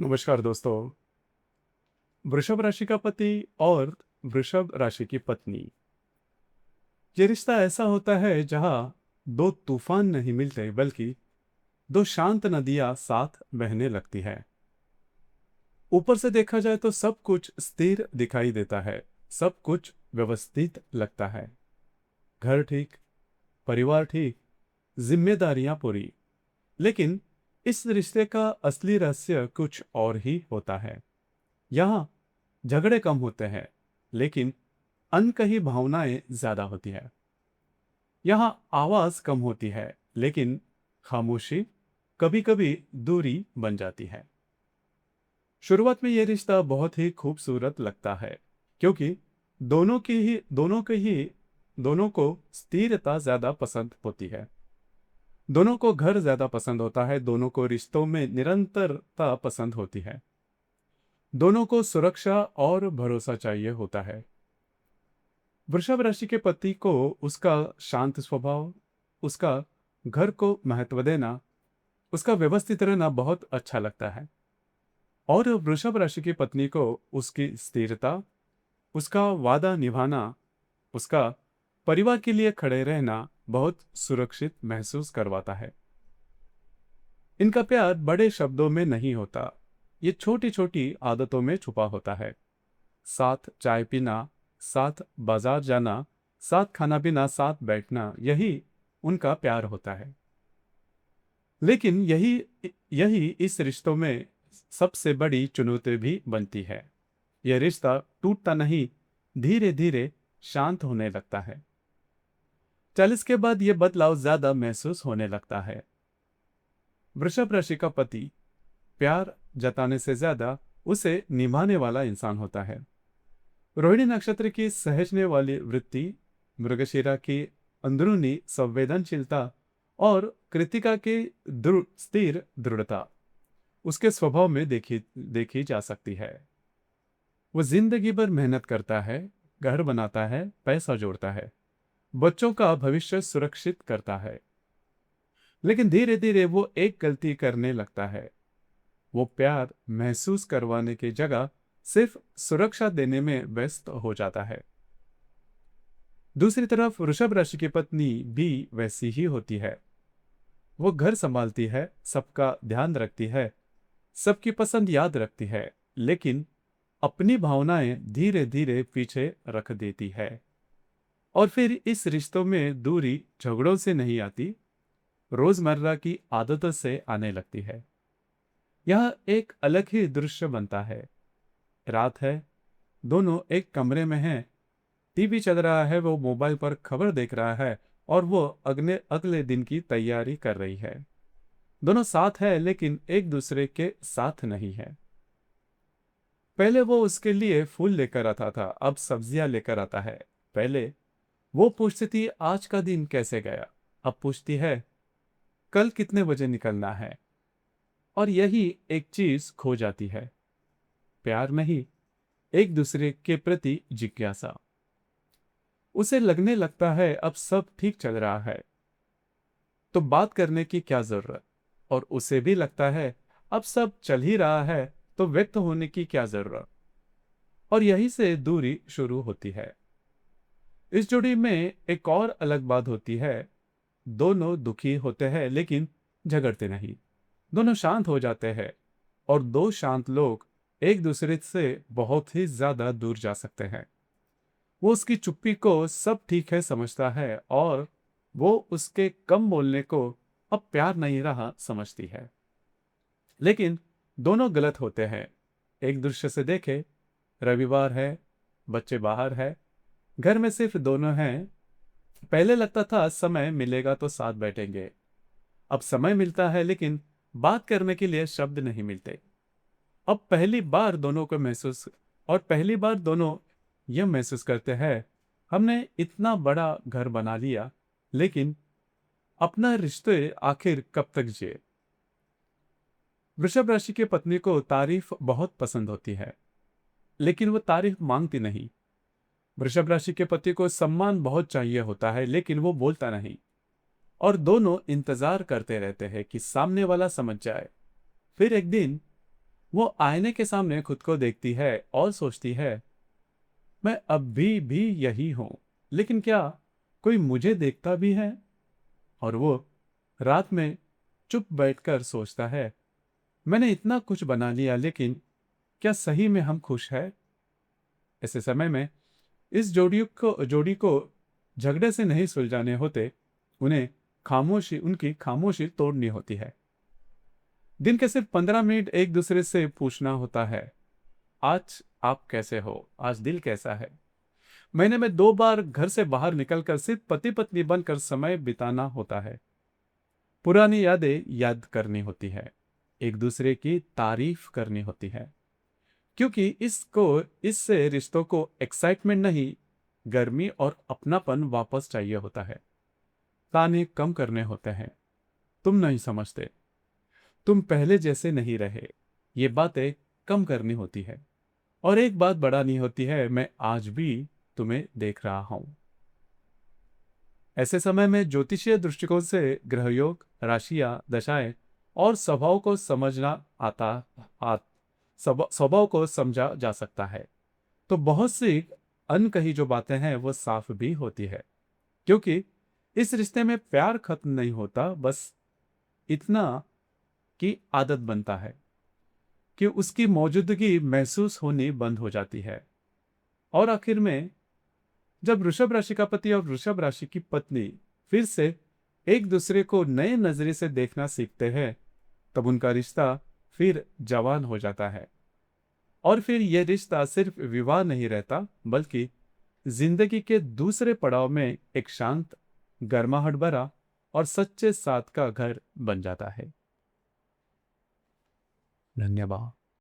नमस्कार दोस्तों। वृषभ राशि का पति और वृषभ राशि की पत्नी, ये रिश्ता ऐसा होता है जहां दो तूफान नहीं मिलते बल्कि दो शांत नदियां साथ बहने लगती है। ऊपर से देखा जाए तो सब कुछ स्थिर दिखाई देता है, सब कुछ व्यवस्थित लगता है। घर ठीक, परिवार ठीक, जिम्मेदारियां पूरी। लेकिन इस रिश्ते का असली रहस्य कुछ और ही होता है। यहाँ झगड़े कम होते हैं, लेकिन अनकही भावनाएं ज्यादा होती है। यहाँ आवाज कम होती है, लेकिन खामोशी कभी कभी दूरी बन जाती है। शुरुआत में यह रिश्ता बहुत ही खूबसूरत लगता है, क्योंकि दोनों को स्थिरता ज्यादा पसंद होती है। दोनों को घर ज्यादा पसंद होता है, दोनों को रिश्तों में निरंतरता पसंद होती है। दोनों को सुरक्षा और भरोसा चाहिए होता है। वृषभ राशि के पति को उसका शांत स्वभाव, उसका घर को महत्व देना, उसका व्यवस्थित रहना बहुत अच्छा लगता है। और वृषभ राशि की पत्नी को उसकी स्थिरता, उसका वादा निभाना, उसका परिवार के लिए खड़े रहना बहुत सुरक्षित महसूस करवाता है। इनका प्यार बड़े शब्दों में नहीं होता, ये छोटी छोटी आदतों में छुपा होता है। साथ चाय पीना, साथ बाजार जाना, साथ खाना पीना, साथ बैठना, यही उनका प्यार होता है। लेकिन यही यही इस रिश्तों में सबसे बड़ी चुनौती भी बनती है। यह रिश्ता टूटता नहीं, धीरे धीरे शांत होने लगता है। 40 के बाद यह बदलाव ज्यादा महसूस होने लगता है। वृषभ राशि का पति प्यार जताने से ज्यादा उसे निभाने वाला इंसान होता है। रोहिणी नक्षत्र की सहजने वाली वृत्ति, मृगशिरा की अंदरूनी संवेदनशीलता और कृतिका की स्थिर दृढ़ता उसके स्वभाव में देखी देखी जा सकती है। वो जिंदगी भर मेहनत करता है, घर बनाता है, पैसा जोड़ता है, बच्चों का भविष्य सुरक्षित करता है। लेकिन धीरे धीरे वो एक गलती करने लगता है। वो प्यार महसूस करवाने की जगह सिर्फ सुरक्षा देने में व्यस्त हो जाता है। दूसरी तरफ वृषभ राशि की पत्नी भी वैसी ही होती है। वो घर संभालती है, सबका ध्यान रखती है, सबकी पसंद याद रखती है, लेकिन अपनी भावनाएं धीरे धीरे पीछे रख देती है। और फिर इस रिश्तों में दूरी झगड़ों से नहीं आती, रोजमर्रा की आदतों से आने लगती है। यह एक अलग ही दृश्य बनता है। रात है, दोनों एक कमरे में हैं, टीवी चल रहा है, वो मोबाइल पर खबर देख रहा है और वो अगले अगले दिन की तैयारी कर रही है। दोनों साथ है, लेकिन एक दूसरे के साथ नहीं है। पहले वो उसके लिए फूल लेकर आता था, अब सब्जियां लेकर आता है। पहले वो पूछती थी आज का दिन कैसे गया, अब पूछती है कल कितने बजे निकलना है। और यही एक चीज खो जाती है, प्यार नहीं, एक दूसरे के प्रति जिज्ञासा। उसे लगने लगता है अब सब ठीक चल रहा है तो बात करने की क्या जरूरत, और उसे भी लगता है अब सब चल ही रहा है तो व्यक्त होने की क्या जरूरत। और यहीं से दूरी शुरू होती है। इस जोड़ी में एक और अलग बात होती है। दोनों दुखी होते हैं, लेकिन झगड़ते नहीं। दोनों शांत हो जाते हैं, और दो शांत लोग एक दूसरे से बहुत ही ज्यादा दूर जा सकते हैं। वो उसकी चुप्पी को सब ठीक है समझता है, और वो उसके कम बोलने को अब प्यार नहीं रहा समझती है। लेकिन दोनों गलत होते हैं। एक दृश्य से देखे, रविवार है, बच्चे बाहर है, घर में सिर्फ दोनों हैं। पहले लगता था समय मिलेगा तो साथ बैठेंगे, अब समय मिलता है लेकिन बात करने के लिए शब्द नहीं मिलते। अब पहली बार दोनों यह महसूस करते हैं, हमने इतना बड़ा घर बना लिया, लेकिन अपना रिश्ते आखिर कब तक जिए। वृषभ राशि की पत्नी को तारीफ बहुत पसंद होती है, लेकिन वो तारीफ मांगती नहीं। वृषभ राशि के पति को सम्मान बहुत चाहिए होता है, लेकिन वो बोलता नहीं। और दोनों इंतजार करते रहते हैं कि सामने वाला समझ जाए। फिर एक दिन वो आईने के सामने खुद को देखती है और सोचती है, मैं अब भी यही हूं, लेकिन क्या कोई मुझे देखता भी है? और वो रात में चुप बैठकर सोचता है, मैंने इतना कुछ बना लिया, लेकिन क्या सही में हम खुश हैं? ऐसे समय में इस जोड़ी को झगड़े से नहीं सुलझाने होते, उन्हें उनकी खामोशी तोड़नी होती है। दिन के सिर्फ 15 मिनट एक दूसरे से पूछना होता है, आज आप कैसे हो, आज दिल कैसा है। महीने में 2 बार घर से बाहर निकलकर सिर्फ पति पत्नी बनकर समय बिताना होता है। पुरानी यादें याद करनी होती है, एक दूसरे की तारीफ करनी होती है, क्योंकि इससे रिश्तों को एक्साइटमेंट नहीं, गर्मी और अपनापन वापस चाहिए होता है। ताने कम करने होते हैं, तुम नहीं समझते, तुम पहले जैसे नहीं रहे, ये बातें कम करनी होती है। और एक बात बढ़ानी होती है, मैं आज भी तुम्हें देख रहा हूं। ऐसे समय में ज्योतिषीय दृष्टिकोण से ग्रहयोग, राशियां, दशाएं और स्वभाव को समझना आता आ, स्वभाव को समझा जा सकता है। तो बहुत सी अनकही जो बातें हैं वो साफ भी होती है, क्योंकि इस रिश्ते में प्यार खत्म नहीं होता, बस इतना की आदत बनता है कि उसकी मौजूदगी महसूस होनी बंद हो जाती है। और आखिर में जब वृषभ राशि का पति और वृषभ राशि की पत्नी फिर से एक दूसरे को नए नजरिए से देखना सीखते हैं, तब उनका रिश्ता फिर जवान हो जाता है। और फिर यह रिश्ता सिर्फ विवाह नहीं रहता, बल्कि जिंदगी के दूसरे पड़ाव में एक शांत, गर्माहट भरा और सच्चे साथ का घर बन जाता है। धन्यवाद।